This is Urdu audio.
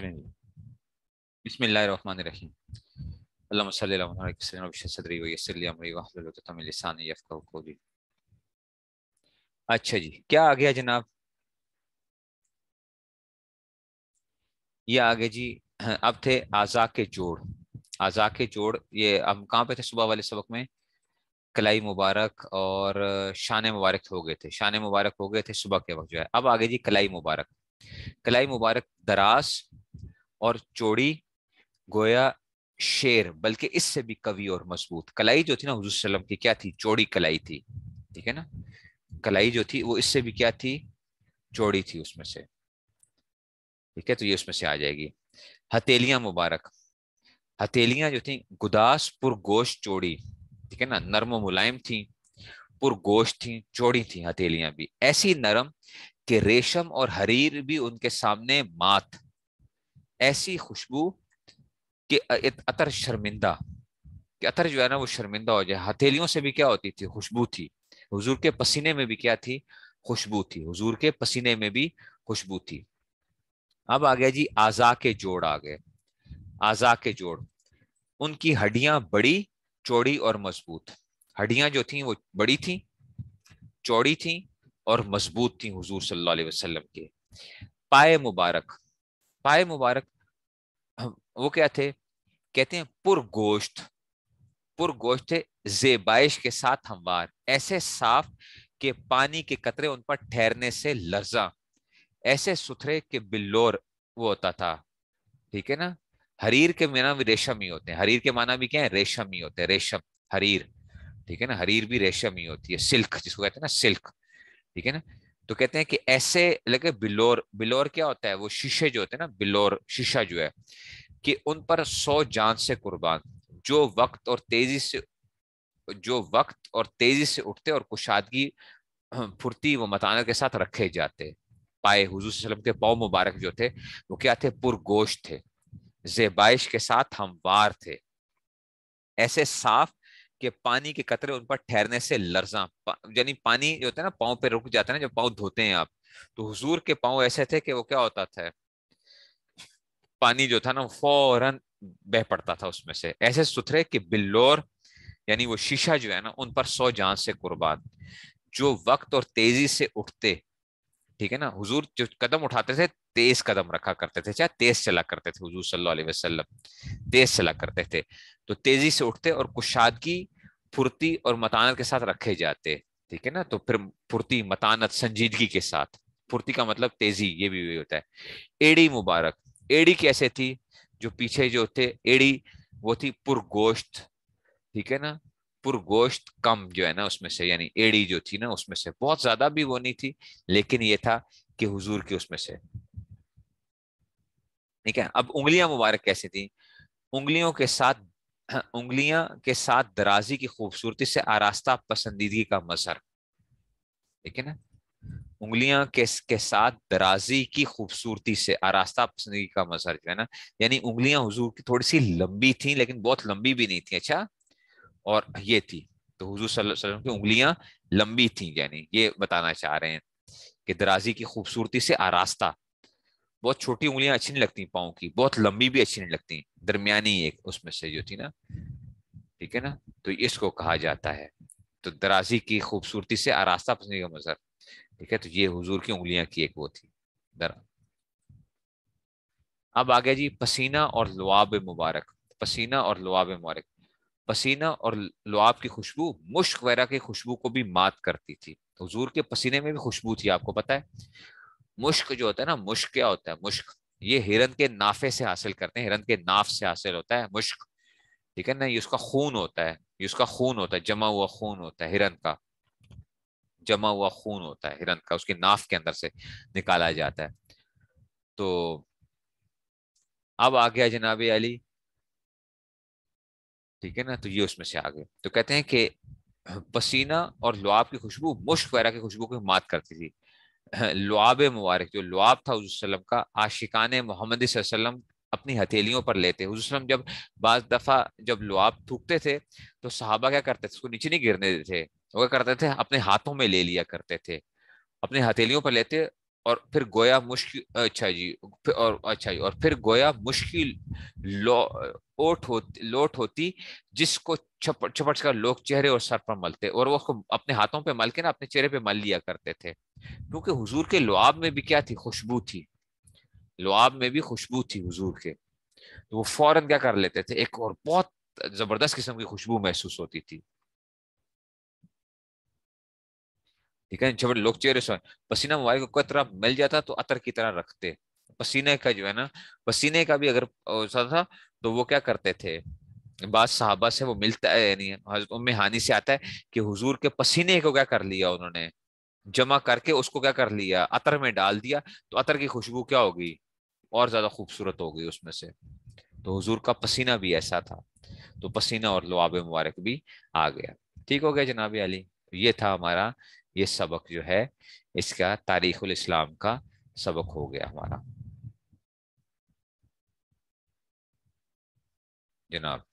چلیں جی، بسم اللہ الرحمن الرحیم۔ اللہم صلی اللہ علیہ وسلم وبشر صدری ویسر لی امری واحلل عقدۃ من لسانی یفقہوا قولی۔ اچھا جی، کیا آ گیا جناب؟ یہ آگے جی، اب تھے اعضاء کے جوڑ۔ اعضاء کے جوڑ، یہ ہم کہاں پہ تھے صبح والے سبق میں؟ کلائی مبارک اور شان مبارک ہو گئے تھے، شان مبارک ہو گئے تھے صبح کے وقت جو ہے۔ اب آگے جی کلائی مبارک۔ کلائی مبارک دراز اور چوڑی، گویا شیر، بلکہ اس سے بھی قوی اور مضبوط۔ کلائی جو تھی نا حضور صلی اللہ علیہ وسلم کی کیا تھی؟ چوڑی کلائی تھی، ٹھیک ہے نا۔ کلائی جو تھی وہ اس سے بھی کیا تھی؟ چوڑی تھی اس میں سے، ٹھیک ہے، تو یہ اس میں سے آ جائے گی۔ ہتھیلیاں مبارک، ہتھیلیاں جو تھیں گداس پر گوشت چوڑی، ٹھیک ہے نا، نرم و ملائم تھیں، پر گوشت تھیں، چوڑی تھیں ہتھیلیاں بھی، ایسی نرم کہ ریشم اور حریر بھی ان کے سامنے مات، ایسی خوشبو کہ عطر شرمندہ، کہ عطر جو ہے نا وہ شرمندہ ہو جائے۔ ہتھیلیوں سے بھی کیا ہوتی تھی؟ خوشبو تھی۔ حضور کے پسینے میں بھی کیا تھی؟ خوشبو تھی۔ حضور کے پسینے میں بھی خوشبو تھی۔ اب آ گیا جی اعضاء کے جوڑ آ گئے۔ اعضاء کے جوڑ، ان کی ہڈیاں بڑی، چوڑی اور مضبوط۔ ہڈیاں جو تھیں وہ بڑی تھیں، چوڑی تھیں اور مضبوط تھیں حضور صلی اللہ علیہ وسلم کے۔ پائے مبارک، پائے مبارک وہ کیا تھے؟ کہتے ہیں پر گوشت، پر گوشت تھے، زیبائش کے ساتھ ہموار، ایسے صاف کہ پانی کے قطرے ان پر ٹھہرنے سے لرزاں، ایسے ستھرے کہ بلور وہ ہوتا تھا، ٹھیک ہے نا۔ حریر کے معنی بھی ریشم ہی ہوتے ہیں، حریر کے معنی بھی کیا ہے؟ ریشم ہی ہوتے ہیں، ریشم، حریر، ٹھیک ہے نا، حریر بھی ریشم ہی ہوتی ہے، سلک جس کو کہتے ہیں نا، سلک، ٹھیک ہے نا۔ تو کہتے ہیں کہ ایسے لگے بلور، بلور کیا ہوتا ہے؟ وہ شیشے جو ہوتے ہیں نا، بلور شیشہ جو ہے، کہ ان پر 100 جان سے قربان، جو وقت اور تیزی سے، جو وقت اور تیزی سے اٹھتے اور کشادگی، پھرتی و متانت کے ساتھ رکھے جاتے۔ پائے حضور صلی اللہ علیہ وسلم کے پاؤں مبارک جو تھے وہ کیا تھے؟ پر گوشت تھے، زیبائش کے ساتھ ہموار تھے، ایسے صاف کہ پانی کے قطرے ان پر ٹھہرنے سے لرزاں، یعنی پانی جو ہوتا ہے نا پاؤں پہ رک جاتا ہے نا جب پاؤں دھوتے ہیں آپ، تو حضور کے پاؤں ایسے تھے کہ وہ کیا ہوتا تھا؟ پانی جو تھا نا فوراً بہ پڑتا تھا اس میں سے، ایسے ستھرے کہ بلور، یعنی وہ شیشہ جو ہے نا، ان پر 100 جان سے قربان، جو وقت اور تیزی سے اٹھتے، ٹھیک ہے نا۔ حضور جو قدم اٹھاتے تھے تیز قدم رکھا کرتے تھے، چاہے تیز چلا کرتے تھے حضور صلی اللہ علیہ وسلم، تیز چلا کرتے تھے، تو تیزی سے اٹھتے اور کشادگی، پھرتی اور متانت کے ساتھ رکھے جاتے، ٹھیک ہے نا۔ تو پھر پھرتی، متانت، سنجیدگی کے ساتھ، پھرتی کا مطلب تیزی، یہ بھی ہوتا ہے۔ ایڑی مبارک، ایڑی کیسے تھی؟ جو پیچھے جو تھے ایڑی، وہ تھی پر گوشت، ٹھیک ہے نا، پر گوشت کم جو ہے نا اس میں سے، یعنی ایڑی جو تھی نا اس میں سے بہت زیادہ بھی وہ نہیں تھی، لیکن یہ تھا کہ حضور کی اس میں سے، ٹھیک ہے۔ اب انگلیاں مبارک کیسی تھی؟ انگلیوں کے ساتھ، انگلیاں کے ساتھ درازی کی خوبصورتی سے آراستہ پسندیدگی کا مظہر، ٹھیک ہے نا۔ انگلیاں کے ساتھ درازی کی خوبصورتی سے آراستہ پسندیدگی کا مظہر جو ہے نا، یعنی انگلیاں حضور کی تھوڑی سی لمبی تھیں لیکن بہت لمبی بھی نہیں تھی، اچھا، اور یہ تھی، تو حضور صلی اللہ علیہ وسلم کی انگلیاں لمبی تھیں، یعنی یہ بتانا چاہ رہے ہیں کہ درازی کی خوبصورتی سے آراستہ، بہت چھوٹی انگلیاں اچھی نہیں لگتی پاؤں کی، بہت لمبی بھی اچھی نہیں لگتی، درمیانی ایک اس میں سے جو تھی نا، ٹھیک ہے نا، تو اس کو کہا جاتا ہے۔ تو درازی کی خوبصورتی سے آراستہ پسندیدگی کا مظہر، ٹھیک ہے، تو یہ حضور کی انگلیاں کی ایک وہ تھی در۔ اب آگے جی پسینہ اور لعاب مبارک، پسینہ اور لعاب مبارک، پسینہ اور لعاب کی خوشبو مشک وغیرہ کی خوشبو کو بھی مات کرتی تھی۔ حضور کے پسینے میں بھی خوشبو تھی، آپ کو پتا ہے۔ مشک جو ہوتا ہے نا، مشک کیا ہوتا ہے؟ مشک یہ ہرن کے نافے سے حاصل کرتے ہیں، ہرن کے ناف سے حاصل ہوتا ہے مشک، ٹھیک ہے نا۔ یہ اس کا خون ہوتا ہے، یہ اس کا خون ہوتا ہے، جمع ہوا خون ہوتا ہے ہرن کا، جمع ہوا خون ہوتا ہے ہرن کا، اس کے ناف کے اندر سے نکالا جاتا ہے۔ تو اب آ گیا جناب علی، ٹھیک ہے نا، تو یہ اس میں سے آگے تو کہتے ہیں کہ پسینہ اور لعاب کی خوشبو مشک وغیرہ کی خوشبو کو مات کرتی تھی۔ لعاب مبارک، جو لعاب تھا حضور صلی اللہ علیہ وسلم کا، عاشقان محمد صلی اللہ علیہ وسلم اپنی ہتھیلیوں پر لیتے، حضور صلی اللہ علیہ وسلم جب بعض دفعہ جب لعاب تھوکتے تھے تو صحابہ کیا کرتے تھے؟ اس کو نیچے نہیں گرنے دیتے تھے، وہ کیا کرتے تھے؟ اپنے ہاتھوں میں لے لیا کرتے تھے، اپنے ہتھیلیوں پر لیتے اور پھر گویا مشکل، اچھا جی، اور اچھا جی، اور پھر گویا مشکل لو لوٹ ہوتی جس کو چھپٹ چھپٹ کر لوگ چہرے اور سر پر ملتے، اور وہ اس کو اپنے ہاتھوں پہ مل کے نا اپنے چہرے پہ مل لیا کرتے تھے، کیونکہ حضور کے لعاب میں بھی کیا تھی؟ خوشبو تھی، لعاب میں بھی خوشبو تھی حضور کے، تو وہ فوراً کیا کر لیتے تھے، ایک اور بہت زبردست قسم کی خوشبو محسوس ہوتی تھی، ٹھیک ہے، جب لوگ چہرے سے پسینہ مبارک کو کوئی طرح مل جاتا تو عطر کی طرح رکھتے، پسینے کا جو ہے نا، پسینے کا بھی اگر ہوتا تھا تو وہ کیا کرتے تھے، بعض صحابہ سے وہ ملتا ہے، یعنی حضرت ام ہانی سے آتا ہے کہ حضور کے پسینے کو کیا کر لیا انہوں نے، جمع کر کے اس کو کیا کر لیا، عطر میں ڈال دیا، تو عطر کی خوشبو کیا ہوگی، اور زیادہ خوبصورت ہو گئی اس میں سے، تو حضور کا پسینہ بھی ایسا تھا، تو پسینہ اور لعاب مبارک بھی آ گیا، ٹھیک ہو گیا جناب علی، یہ تھا ہمارا یہ سبق جو ہے، اس کا تاریخ الاسلام کا سبق ہو گیا ہمارا جناب۔